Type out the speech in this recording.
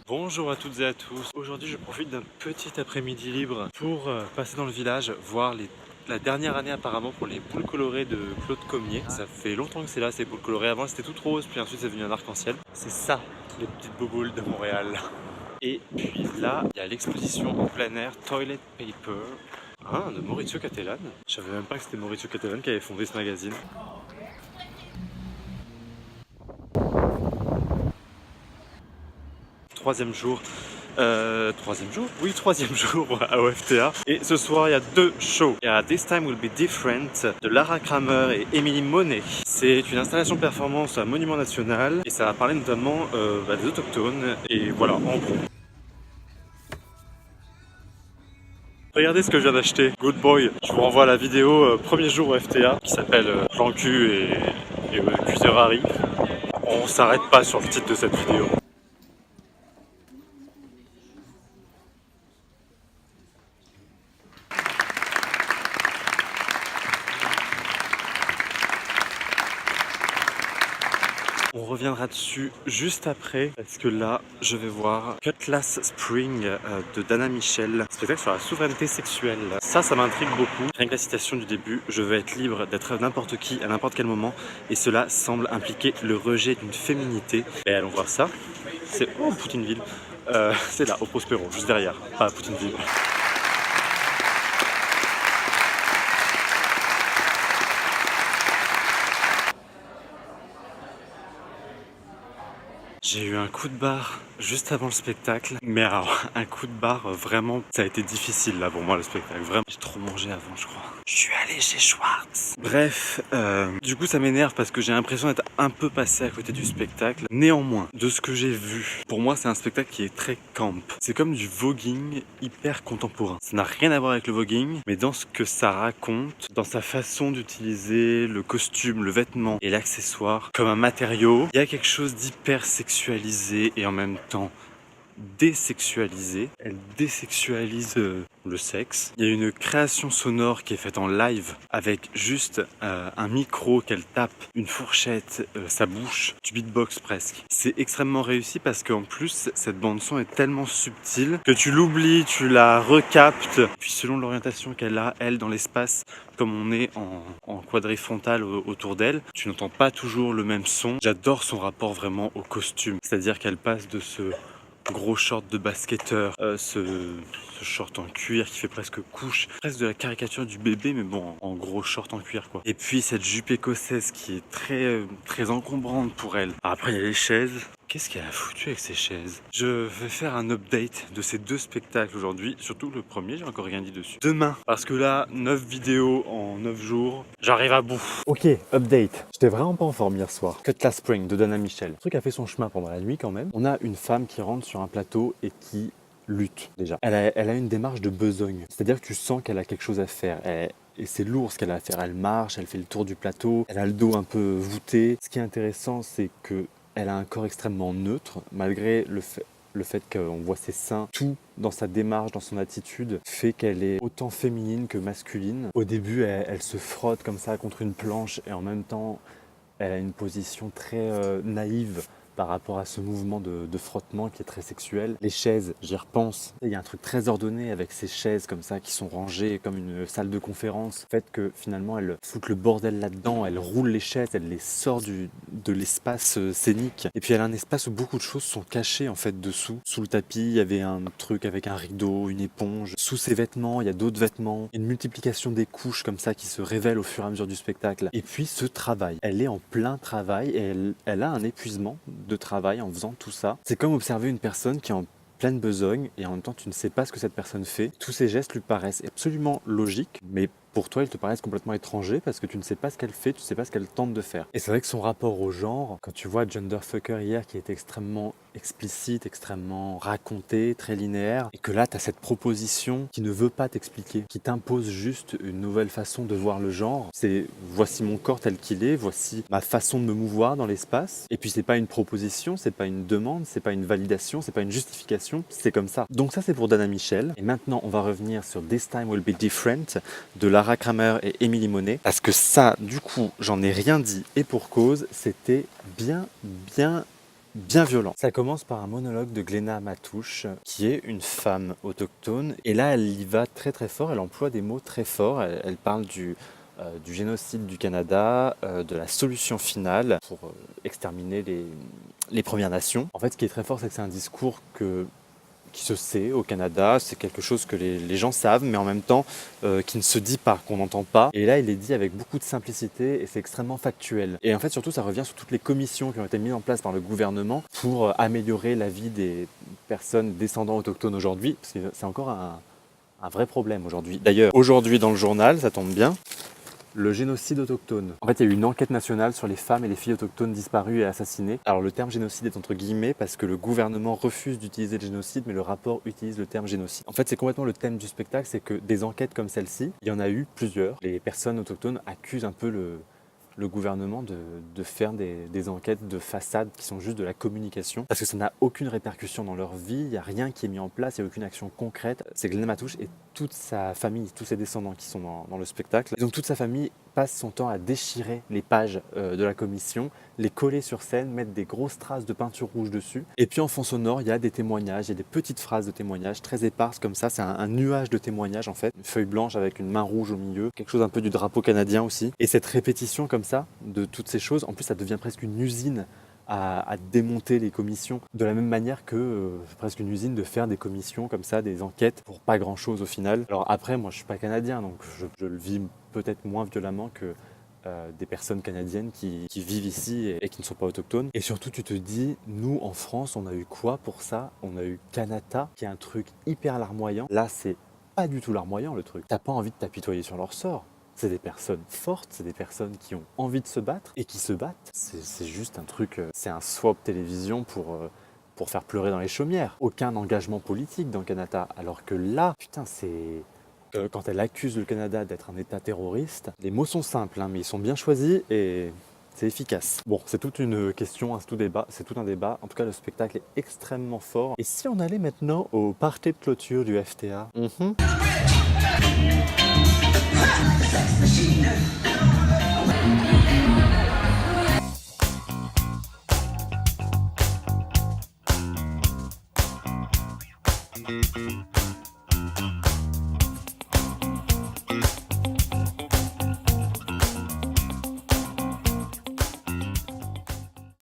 Bonjour à toutes et à tous. Aujourd'hui, je profite d'un petit après-midi libre pour passer dans le village, voir la dernière année apparemment pour les boules colorées de Claude Commier. Ça fait longtemps que c'est là, ces boules colorées. Avant, c'était tout rose, puis ensuite, c'est devenu un arc-en-ciel. C'est ça, les petites boboules de Montréal. Et puis là, il y a l'exposition en plein air Toilet Paper. Ah, de Maurizio Cattelan. Je savais même pas que c'était Maurizio Cattelan qui avait fondé ce magazine. Troisième jour. Troisième jour? Oui, troisième jour à OFTA. Et ce soir, il y a deux shows. Il y a This Time Will Be Different de Lara Kramer et Emily Monet. C'est une installation performance à Monument National et ça va parler notamment des autochtones. Et voilà, en gros. Regardez ce que je viens d'acheter. Good boy. Je vous renvoie à la vidéo premier jour OFTA qui s'appelle Plan cul et Cuiseur Harry. On s'arrête pas sur le titre de cette vidéo. On reviendra dessus juste après parce que là je vais voir Cutlass Spring de Dana Michel, spectacle sur la souveraineté sexuelle. Ça m'intrigue beaucoup. Rien que la citation du début, je veux être libre d'être n'importe qui à n'importe quel moment et cela semble impliquer le rejet d'une féminité. Et allons voir ça. C'est Poutineville. C'est là au Prospero, juste derrière, pas à Poutineville. J'ai eu un coup de barre juste avant le spectacle, mais alors un coup de barre vraiment, ça a été difficile là pour moi le spectacle, vraiment. J'ai trop mangé avant je crois. Je suis allé chez Schwartz. Bref, du coup ça m'énerve parce que j'ai l'impression d'être un peu passé à côté du spectacle. Néanmoins, de ce que j'ai vu, pour moi c'est un spectacle qui est très camp. C'est comme du voguing hyper contemporain. Ça n'a rien à voir avec le voguing, mais dans ce que ça raconte, dans sa façon d'utiliser le costume, le vêtement et l'accessoire comme un matériau, il y a quelque chose d'hyper sexualisé et en même temps désexualisé. Elle désexualise le sexe. Il y a une création sonore qui est faite en live avec juste un micro qu'elle tape, une fourchette, sa bouche, du beatbox presque. C'est extrêmement réussi parce qu'en plus cette bande son est tellement subtile que tu l'oublies, tu la recaptes. Puis selon l'orientation qu'elle a, elle, dans l'espace, comme on est en quadrifrontal autour d'elle, tu n'entends pas toujours le même son. J'adore son rapport vraiment au costume. C'est-à-dire qu'elle passe de ce gros short de basketteur, ce short en cuir qui fait presque couche, presque de la caricature du bébé, mais bon, en gros short en cuir quoi. Et puis cette jupe écossaise qui est très encombrante pour elle. Après il y a les chaises. Qu'est-ce qu'elle a foutu avec ces chaises? Je vais faire un update de ces deux spectacles aujourd'hui, surtout le premier, j'ai encore rien dit dessus. Demain, parce que là, 9 vidéos en 9 jours, j'arrive à bout. Ok, update. J'étais vraiment pas en forme hier soir. Cutlass Spring de Dana Michel. Le truc a fait son chemin pendant la nuit quand même. On a une femme qui rentre sur un plateau et qui lutte déjà. Elle a une démarche de besogne. C'est-à-dire que tu sens qu'elle a quelque chose à faire. Et c'est lourd ce qu'elle a à faire. Elle marche, elle fait le tour du plateau, elle a le dos un peu voûté. Ce qui est intéressant, c'est que elle a un corps extrêmement neutre, malgré le fait qu'on voit ses seins. Tout dans sa démarche, dans son attitude, fait qu'elle est autant féminine que masculine. Au début, elle se frotte comme ça contre une planche et en même temps, elle a une position très naïve par rapport à ce mouvement de frottement qui est très sexuel. Les chaises, j'y repense. Il y a un truc très ordonné avec ces chaises comme ça qui sont rangées comme une salle de conférence. Le fait que finalement elle fout le bordel là-dedans, elle roule les chaises, elle les sort de l'espace scénique. Et puis elle a un espace où beaucoup de choses sont cachées en fait dessous. Sous le tapis, il y avait un truc avec un rideau, une éponge. Sous ses vêtements, il y a d'autres vêtements. Une multiplication des couches comme ça qui se révèlent au fur et à mesure du spectacle. Et puis ce travail. Elle est en plein travail et elle a un épuisement de travail en faisant tout ça. C'est comme observer une personne qui est en pleine besogne et en même temps tu ne sais pas ce que cette personne fait. Tous ces gestes lui paraissent absolument logiques, mais pour toi ils te paraissent complètement étrangers parce que tu ne sais pas ce qu'elle fait, tu ne sais pas ce qu'elle tente de faire. Et c'est vrai que son rapport au genre, quand tu vois Genderfucker hier qui est extrêmement explicite, extrêmement raconté, très linéaire, et que là tu as cette proposition qui ne veut pas t'expliquer, qui t'impose juste une nouvelle façon de voir le genre. C'est voici mon corps tel qu'il est, voici ma façon de me mouvoir dans l'espace, et puis c'est pas une proposition, c'est pas une demande, c'est pas une validation, c'est pas une justification, c'est comme ça. Donc ça c'est pour Dana Michel, et maintenant on va revenir sur This Time Will Be Different de Lara Kramer et Emily Monet, parce que ça du coup j'en ai rien dit, et pour cause, c'était bien bien violent. Ça commence par un monologue de Glénat Matouche, qui est une femme autochtone. Et là, elle y va très très fort, elle emploie des mots très forts. Elle parle du génocide du Canada, de la solution finale pour exterminer les Premières Nations. En fait, ce qui est très fort, c'est que c'est un discours qui se sait au Canada, c'est quelque chose que les gens savent, mais en même temps qui ne se dit pas, qu'on n'entend pas. Et là, il est dit avec beaucoup de simplicité et c'est extrêmement factuel. Et en fait, surtout, ça revient sur toutes les commissions qui ont été mises en place par le gouvernement pour améliorer la vie des personnes descendants autochtones aujourd'hui, parce que c'est encore un vrai problème aujourd'hui. D'ailleurs, aujourd'hui dans le journal, ça tombe bien, le génocide autochtone. En fait, il y a eu une enquête nationale sur les femmes et les filles autochtones disparues et assassinées. Alors le terme génocide est entre guillemets parce que le gouvernement refuse d'utiliser le génocide, mais le rapport utilise le terme génocide. En fait, c'est complètement le thème du spectacle, c'est que des enquêtes comme celle-ci, il y en a eu plusieurs. Les personnes autochtones accusent un peu le gouvernement de faire des enquêtes de façade qui sont juste de la communication, parce que ça n'a aucune répercussion dans leur vie, il n'y a rien qui est mis en place, il n'y a aucune action concrète. C'est Glénat Matouche et toute sa famille, tous ses descendants qui sont dans le spectacle. Et donc toute sa famille passe son temps à déchirer les pages de la commission, les coller sur scène, mettre des grosses traces de peinture rouge dessus. Et puis en fond sonore, il y a des témoignages, il y a des petites phrases de témoignages très éparses comme ça. C'est un nuage de témoignages en fait. Une feuille blanche avec une main rouge au milieu, quelque chose un peu du drapeau canadien aussi. Et cette répétition comme ça de toutes ces choses, en plus ça devient presque une usine à démonter les commissions, de la même manière que c'est presque une usine de faire des commissions comme ça, des enquêtes pour pas grand chose au final. Alors après, moi je suis pas canadien, donc je le vis peut-être moins violemment que des personnes canadiennes qui vivent ici et qui ne sont pas autochtones. Et surtout tu te dis, nous en France on a eu quoi pour ça? On a eu Kanata, qui est un truc hyper larmoyant. Là c'est pas du tout larmoyant le truc. T'as pas envie de t'apitoyer sur leur sort. C'est des personnes fortes, c'est des personnes qui ont envie de se battre et qui se battent. C'est juste un truc, c'est un swap télévision pour faire pleurer dans les chaumières. Aucun engagement politique dans Kanata. Alors que là, putain, c'est... quand elle accuse le Canada d'être un État terroriste, les mots sont simples, hein, mais ils sont bien choisis et c'est efficace. Bon, c'est toute une question, c'est tout un débat. En tout cas, le spectacle est extrêmement fort. Et si on allait maintenant au party de clôture du FTA?